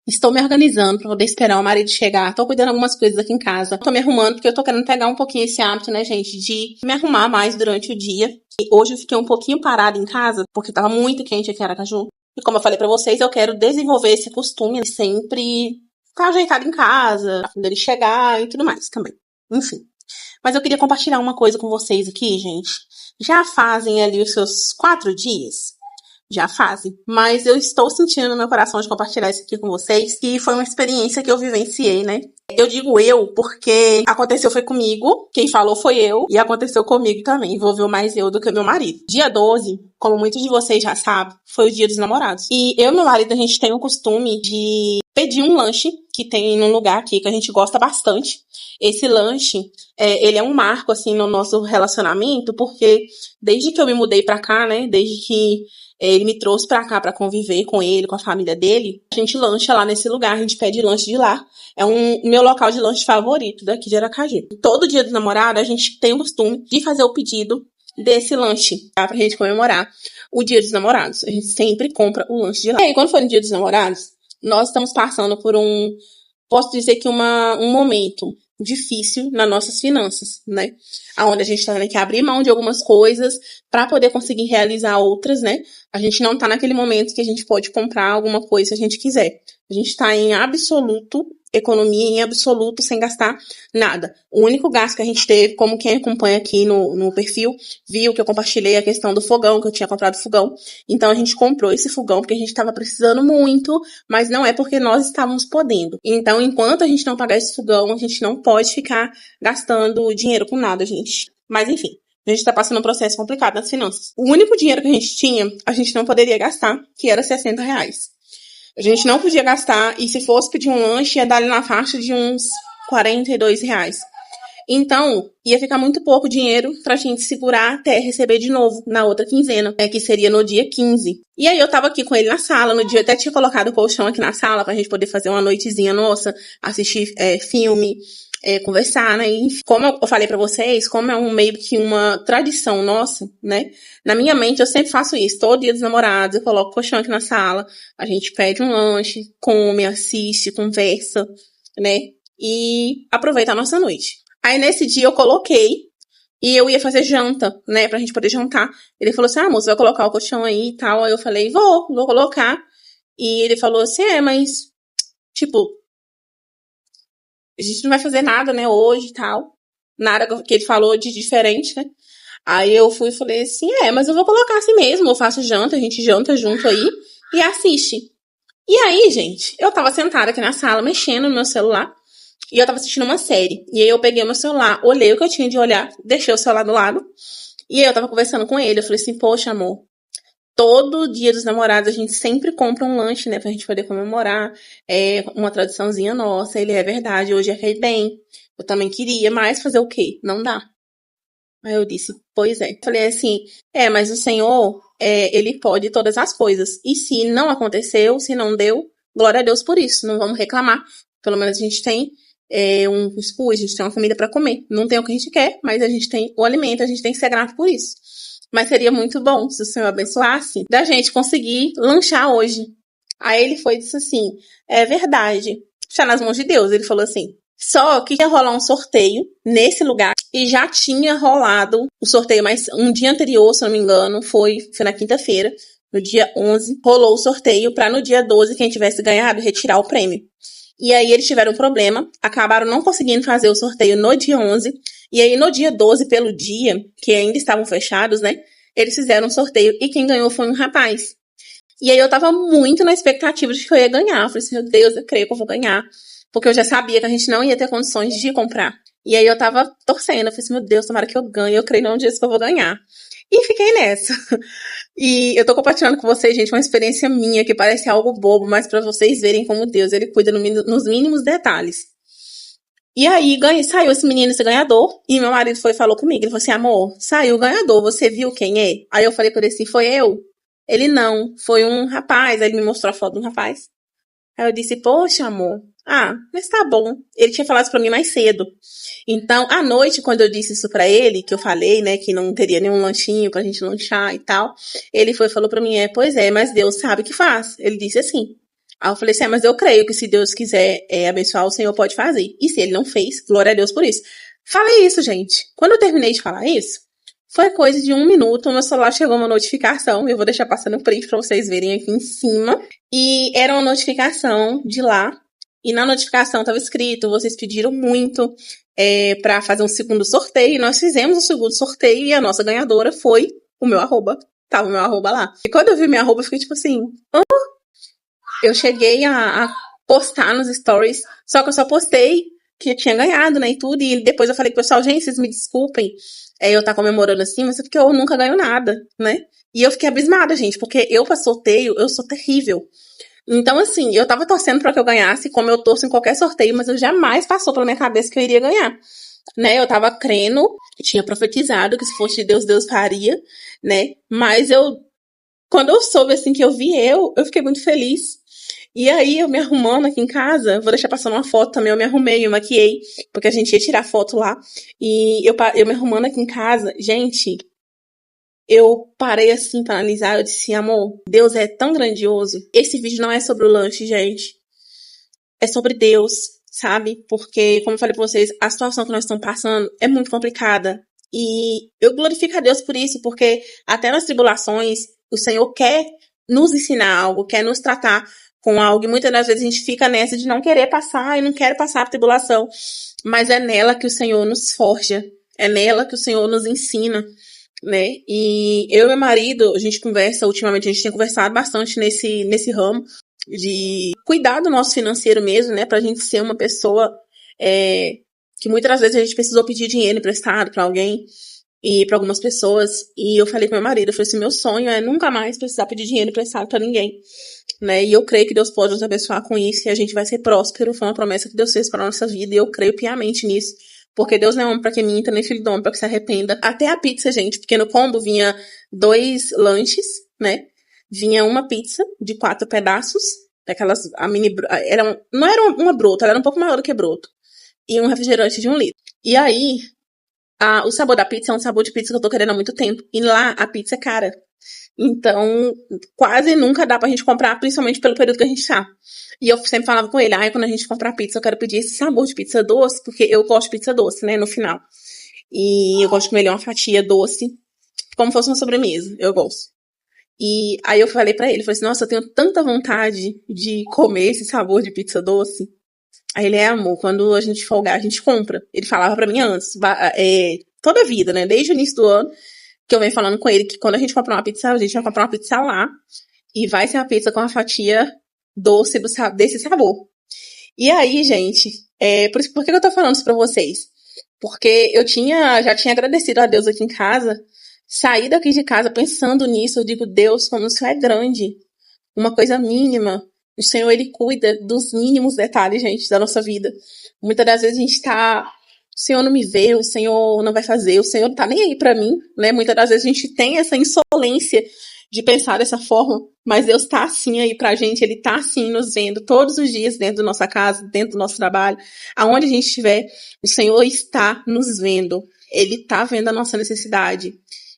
Estou me organizando para poder esperar o marido chegar. Tô cuidando de algumas coisas aqui em casa. Tô me arrumando porque eu tô querendo pegar um pouquinho esse hábito, né, gente, de me arrumar mais durante o dia. E hoje eu fiquei um pouquinho parada em casa porque tava muito quente aqui em Aracaju. E como eu falei pra vocês, eu quero desenvolver esse costume de sempre ficar ajeitado em casa, quando ele chegar e tudo mais também. Enfim. Mas eu queria compartilhar uma coisa com vocês aqui, gente. Já fazem ali os seus 4 dias? Já fazem. Mas eu estou sentindo no meu coração de compartilhar isso aqui com vocês. E foi uma experiência que eu vivenciei, né? Eu digo eu porque aconteceu foi comigo, quem falou foi eu, e aconteceu comigo também, envolveu mais eu do que meu marido. Dia 12, como muitos de vocês já sabem, foi o dia dos namorados. E eu e meu marido, a gente tem o costume de pedir um lanche que tem num lugar aqui que a gente gosta bastante. Esse lanche, ele é um marco, assim, no nosso relacionamento, porque desde que eu me mudei pra cá, né, desde que ele me trouxe pra cá pra conviver com ele, com a família dele, a gente lancha lá nesse lugar, a gente pede lanche de lá. É o meu local de lanche favorito daqui de Aracaju. Todo dia do namorado, a gente tem o costume de fazer o pedido desse lanche, tá? Pra gente comemorar o dia dos namorados. A gente sempre compra o lanche de lá. E aí, quando for no dia dos namorados, nós estamos passando por posso dizer que um momento difícil nas nossas finanças, né? Onde a gente tá tendo que abrir mão de algumas coisas para poder conseguir realizar outras, né? A gente não tá naquele momento que a gente pode comprar alguma coisa se a gente quiser. A gente tá em absoluto economia, em absoluto, sem gastar nada. O único gasto que a gente teve, como quem acompanha aqui no perfil, viu que eu compartilhei a questão do fogão, que eu tinha comprado fogão. Então a gente comprou esse fogão porque a gente estava precisando muito, mas não é porque nós estávamos podendo. Então, enquanto a gente não pagar esse fogão, a gente não pode ficar gastando dinheiro com nada, gente. Mas enfim, a gente tá passando um processo complicado nas finanças. O único dinheiro que a gente tinha, a gente não poderia gastar, que era R$60. A gente não podia gastar, e se fosse pedir um lanche, ia dar ali na faixa de uns R$42. Então, ia ficar muito pouco dinheiro pra gente segurar até receber de novo na outra quinzena, que seria no dia 15. E aí eu tava aqui com ele na sala, no dia eu até tinha colocado o colchão aqui na sala pra gente poder fazer uma noitezinha nossa, assistir filme, conversar, né? E como eu falei pra vocês, como é meio que uma tradição nossa, né? Na minha mente eu sempre faço isso. Todo dia dos namorados eu coloco o colchão aqui na sala, a gente pede um lanche, come, assiste, conversa, né? E aproveita a nossa noite. Aí nesse dia eu coloquei e eu ia fazer janta, né? Pra gente poder jantar. Ele falou assim, moça, vai colocar o colchão aí e tal. Aí eu falei, vou colocar. E ele falou assim, mas, tipo, a gente não vai fazer nada, né, hoje e tal. Nada que ele falou de diferente, né? Aí eu fui e falei assim, mas eu vou colocar assim mesmo, eu faço janta, a gente janta junto aí e assiste. E aí, gente, eu tava sentada aqui na sala, mexendo no meu celular, e eu tava assistindo uma série. E aí eu peguei meu celular, olhei o que eu tinha de olhar, deixei o celular do lado, e aí eu tava conversando com ele, eu falei assim, poxa, amor, todo dia dos namorados a gente sempre compra um lanche, né, pra gente poder comemorar, é uma tradiçãozinha nossa, ele é verdade, hoje é bem, eu também queria, mas fazer o quê? Não dá. Aí eu disse, pois é. Falei assim, mas o Senhor, ele pode todas as coisas. E se não aconteceu, se não deu, glória a Deus por isso. Não vamos reclamar. Pelo menos a gente tem um cuscuz, a gente tem uma comida para comer. Não tem o que a gente quer, mas a gente tem o alimento, a gente tem que ser grato por isso. Mas seria muito bom se o Senhor abençoasse da gente conseguir lanchar hoje. Aí ele foi e disse assim, é verdade. Está nas mãos de Deus. Ele falou assim, só que ia rolar um sorteio nesse lugar e já tinha rolado o sorteio, mas um dia anterior, se não me engano, foi na quinta-feira, no dia 11, rolou o sorteio para no dia 12 quem tivesse ganhado retirar o prêmio. E aí eles tiveram um problema, acabaram não conseguindo fazer o sorteio no dia 11, e aí no dia 12, pelo dia, que ainda estavam fechados, né, eles fizeram um sorteio e quem ganhou foi um rapaz. E aí eu tava muito na expectativa de que eu ia ganhar, eu falei assim, meu Deus, eu creio que eu vou ganhar. Porque eu já sabia que a gente não ia ter condições de comprar. E aí eu tava torcendo. Eu falei assim, meu Deus, tomara que eu ganhe. Eu creio num dia que eu vou ganhar. E fiquei nessa. E eu tô compartilhando com vocês, gente, uma experiência minha que parece algo bobo, mas pra vocês verem como Deus, ele cuida nos mínimos detalhes. E aí saiu esse menino, esse ganhador. E meu marido falou comigo. Ele falou assim, amor, saiu o ganhador. Você viu quem é? Aí eu falei pra ele assim, foi eu? Ele não. Foi um rapaz. Aí ele me mostrou a foto de um rapaz. Aí eu disse, poxa, amor, mas tá bom. Ele tinha falado isso pra mim mais cedo. Então, à noite, quando eu disse isso pra ele, que eu falei, né, que não teria nenhum lanchinho pra gente lanchar e tal, ele falou pra mim, pois é, mas Deus sabe o que faz. Ele disse assim, Aí eu falei assim, mas eu creio que se Deus quiser abençoar, o Senhor pode fazer. E se ele não fez, glória a Deus por isso. Falei isso, gente. Quando eu terminei de falar isso, foi coisa de 1 minuto, o meu celular chegou uma notificação, eu vou deixar passando o print pra vocês verem aqui em cima. E era uma notificação de lá, e na notificação estava escrito, vocês pediram muito pra fazer um segundo sorteio, e nós fizemos o segundo sorteio, e a nossa ganhadora foi o meu arroba. Tava o meu arroba lá. E quando eu vi minha arroba, eu fiquei tipo assim, eu cheguei a postar nos stories, só que eu só postei que eu tinha ganhado, né, e tudo, e depois eu falei pro pessoal, gente, vocês me desculpem, eu tá comemorando assim, mas é porque eu nunca ganho nada, né, e eu fiquei abismada, gente, porque eu pra sorteio, eu sou terrível. Então, assim, eu tava torcendo pra que eu ganhasse, como eu torço em qualquer sorteio, mas eu jamais passou pela minha cabeça que eu iria ganhar, né, eu tava crendo, tinha profetizado que se fosse de Deus, Deus faria, né, mas quando eu soube, assim, que eu vi eu fiquei muito feliz. E aí, eu me arrumando aqui em casa, vou deixar passando uma foto também, eu me arrumei, me maquiei, porque a gente ia tirar foto lá. E eu me arrumando aqui em casa, gente, eu parei assim pra analisar, eu disse, amor, Deus é tão grandioso. Esse vídeo não é sobre o lanche, gente. É sobre Deus, sabe? Porque, como eu falei pra vocês, a situação que nós estamos passando é muito complicada. E eu glorifico a Deus por isso, porque até nas tribulações, o Senhor quer nos ensinar algo, quer nos tratar com algo, e muitas das vezes a gente fica nessa de não querer passar e não quer passar a tribulação, mas é nela que o Senhor nos forja, é nela que o Senhor nos ensina, né, e eu e meu marido, a gente conversa, ultimamente a gente tem conversado bastante nesse ramo, de cuidar do nosso financeiro mesmo, né, pra gente ser uma pessoa, que muitas das vezes a gente precisou pedir dinheiro emprestado pra alguém, e para algumas pessoas, e eu falei com meu marido, eu falei assim, meu sonho é nunca mais precisar pedir dinheiro emprestado para ninguém, né, e eu creio que Deus pode nos abençoar com isso, e a gente vai ser próspero, foi uma promessa que Deus fez para nossa vida, e eu creio piamente nisso, porque Deus não é homem para que minta, nem filho de homem para que se arrependa. Até a pizza, gente, porque no combo vinha 2 lanches, né, vinha uma pizza de 4 pedaços, daquelas, não era uma broto, ela era um pouco maior do que broto, e um refrigerante de 1 litro. E aí, o sabor da pizza é um sabor de pizza que eu tô querendo há muito tempo. E lá, a pizza é cara. Então, quase nunca dá pra gente comprar, principalmente pelo período que a gente tá. E eu sempre falava com ele, quando a gente comprar pizza, eu quero pedir esse sabor de pizza doce, porque eu gosto de pizza doce, né, no final. E eu gosto de comer uma fatia doce, como fosse uma sobremesa. Eu gosto. E aí eu falei pra ele, falei assim, nossa, eu tenho tanta vontade de comer esse sabor de pizza doce. Aí ele, amor, quando a gente folgar, a gente compra. Ele falava pra mim antes, toda a vida, né? Desde o início do ano, que eu venho falando com ele que quando a gente comprar uma pizza, a gente vai comprar uma pizza lá. E vai ser uma pizza com uma fatia doce desse sabor. E aí, gente, por que eu tô falando isso pra vocês? Porque eu já tinha agradecido a Deus aqui em casa, saí daqui de casa pensando nisso, eu digo, Deus, como o Senhor é grande. Uma coisa mínima. O Senhor, Ele cuida dos mínimos detalhes, gente, da nossa vida. Muitas das vezes a gente tá, o Senhor não me vê, o Senhor não vai fazer, o Senhor não tá nem aí pra mim, né? Muitas das vezes a gente tem essa insolência de pensar dessa forma, mas Deus tá assim aí pra gente, Ele tá assim nos vendo todos os dias dentro da nossa casa, dentro do nosso trabalho, aonde a gente estiver, o Senhor está nos vendo. Ele tá vendo a nossa necessidade.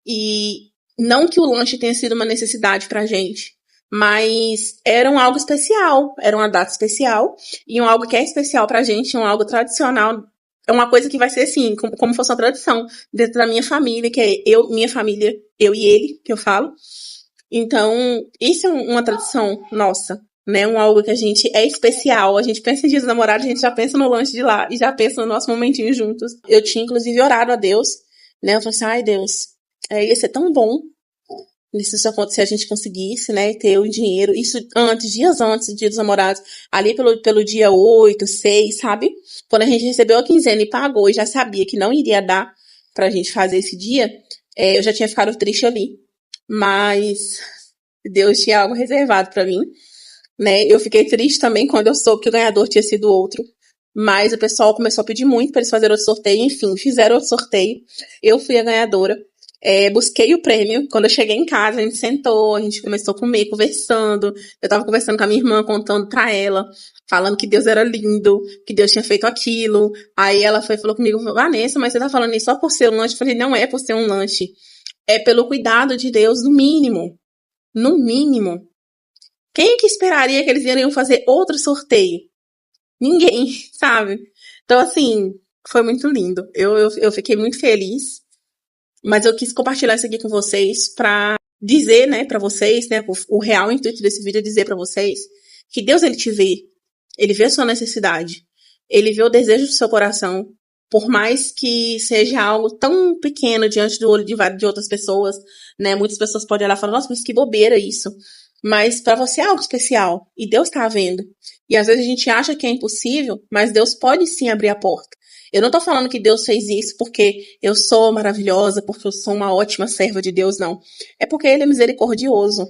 E não que o lanche tenha sido uma necessidade pra gente, mas era algo especial, era uma data especial, e algo que é especial pra gente, algo tradicional, é uma coisa que vai ser assim, como fosse uma tradição, dentro da minha família, que é minha família, eu e ele, que eu falo. Então, isso é uma tradição nossa, né, algo que a gente é especial, a gente pensa em Dia dos Namorados, a gente já pensa no lanche de lá, e já pensa no nosso momentinho juntos. Eu tinha, inclusive, orado a Deus, né, eu falei assim, ai Deus, ia ser tão bom se isso acontecer, a gente conseguisse, né, ter o dinheiro, isso dias antes do Dia dos Namorados, ali pelo dia 8, 6, sabe? Quando a gente recebeu a quinzena e pagou e já sabia que não iria dar pra gente fazer esse dia, eu já tinha ficado triste ali. Mas Deus tinha algo reservado pra mim, né? Eu fiquei triste também quando eu soube que o ganhador tinha sido outro. Mas o pessoal começou a pedir muito pra eles fazerem outro sorteio, enfim, fizeram outro sorteio. Eu fui a ganhadora. Busquei o prêmio. Quando eu cheguei em casa, a gente sentou, a gente começou a comer, conversando. Eu tava conversando com a minha irmã, contando pra ela, falando que Deus era lindo, que Deus tinha feito aquilo. Aí ela falou comigo, Vanessa, mas você tá falando isso só por ser um lanche? Eu falei, não é por ser um lanche. É pelo cuidado de Deus, no mínimo. No mínimo. Quem que esperaria que eles iriam fazer outro sorteio? Ninguém, sabe? Então, assim, foi muito lindo. Eu fiquei muito feliz, mas eu quis compartilhar isso aqui com vocês pra dizer, né, pra vocês, né, o real intuito desse vídeo é dizer pra vocês que Deus, ele te vê. Ele vê a sua necessidade. Ele vê o desejo do seu coração. Por mais que seja algo tão pequeno diante do olho de outras pessoas, né? Muitas pessoas podem olhar e falar, nossa, mas que bobeira isso. Mas para você é algo especial. E Deus está vendo. E às vezes a gente acha que é impossível, mas Deus pode sim abrir a porta. Eu não tô falando que Deus fez isso porque eu sou maravilhosa, porque eu sou uma ótima serva de Deus, não. É porque Ele é misericordioso.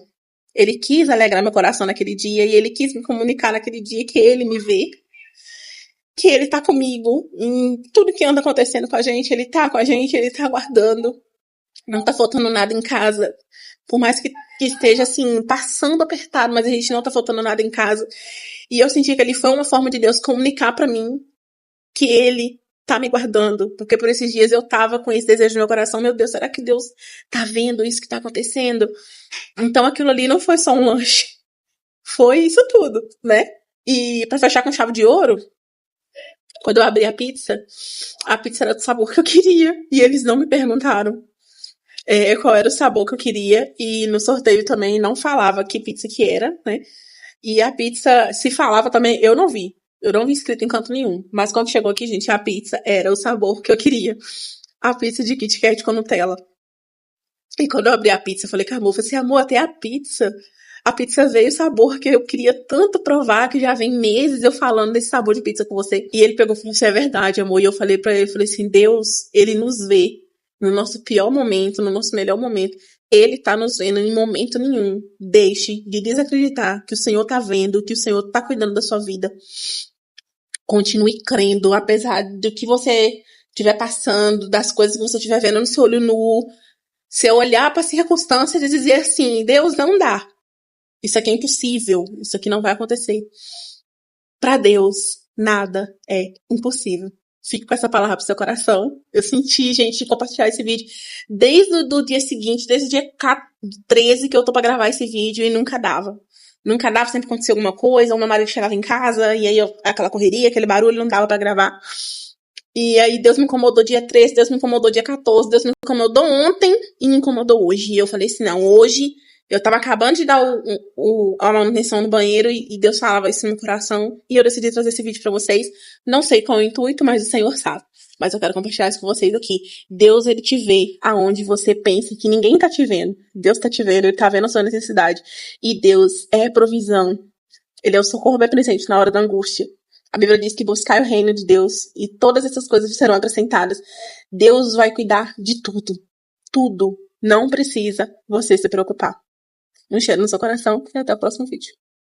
Ele quis alegrar meu coração naquele dia e ele quis me comunicar naquele dia que ele me vê, que ele tá comigo em tudo que anda acontecendo com a gente, ele tá com a gente, ele tá aguardando. Não tá faltando nada em casa. Por mais que esteja assim, passando apertado, mas a gente não tá faltando nada em casa. E eu senti que ali foi uma forma de Deus comunicar pra mim que ele tá me guardando. Porque por esses dias eu tava com esse desejo no meu coração. Meu Deus, será que Deus tá vendo isso que tá acontecendo? Então aquilo ali não foi só um lanche. Foi isso tudo, né? E pra fechar com chave de ouro, quando eu abri a pizza era do sabor que eu queria. E eles não me perguntaram qual era o sabor que eu queria. E no sorteio também não falava que pizza que era, né? E a pizza, se falava também, eu não vi. Eu não vi escrito em canto nenhum. Mas quando chegou aqui, gente, a pizza era o sabor que eu queria. A pizza de Kit Kat com Nutella. E quando eu abri a pizza, eu falei com a amor, falei assim, amor, até a pizza veio o sabor que eu queria tanto provar, que já vem meses eu falando desse sabor de pizza com você. E ele pegou e falou assim, é verdade, amor. E eu falei pra ele, falei assim, Deus, ele nos vê no nosso pior momento, no nosso melhor momento. Ele tá nos vendo em momento nenhum. Deixe de desacreditar que o Senhor tá vendo, que o Senhor tá cuidando da sua vida. Continue crendo, apesar do que você estiver passando, das coisas que você estiver vendo no seu olho nu. Se eu olhar para as circunstâncias e dizer assim, Deus, não dá. Isso aqui é impossível. Isso aqui não vai acontecer. Para Deus, nada é impossível. Fique com essa palavra pro seu coração. Eu senti, gente, compartilhar esse vídeo desde o dia seguinte, desde o dia 13 que eu tô pra gravar esse vídeo e nunca dava. Nunca dava, sempre acontecia alguma coisa, ou meu marido chegava em casa e aí aquela correria, aquele barulho, não dava pra gravar. E aí Deus me incomodou dia 13, Deus me incomodou dia 14, Deus me incomodou ontem e me incomodou hoje. E eu falei assim, não, hoje eu tava acabando de dar a manutenção no banheiro e Deus falava isso no meu coração. E eu decidi trazer esse vídeo pra vocês. Não sei qual é o intuito, mas o Senhor sabe. Mas eu quero compartilhar isso com vocês aqui. Deus, ele te vê aonde você pensa que ninguém tá te vendo. Deus tá te vendo, ele tá vendo a sua necessidade. E Deus é provisão. Ele é o socorro bem presente na hora da angústia. A Bíblia diz que buscai o reino de Deus e todas essas coisas serão acrescentadas. Deus vai cuidar de tudo. Tudo. Não precisa você se preocupar. Um cheiro no seu coração e até o próximo vídeo.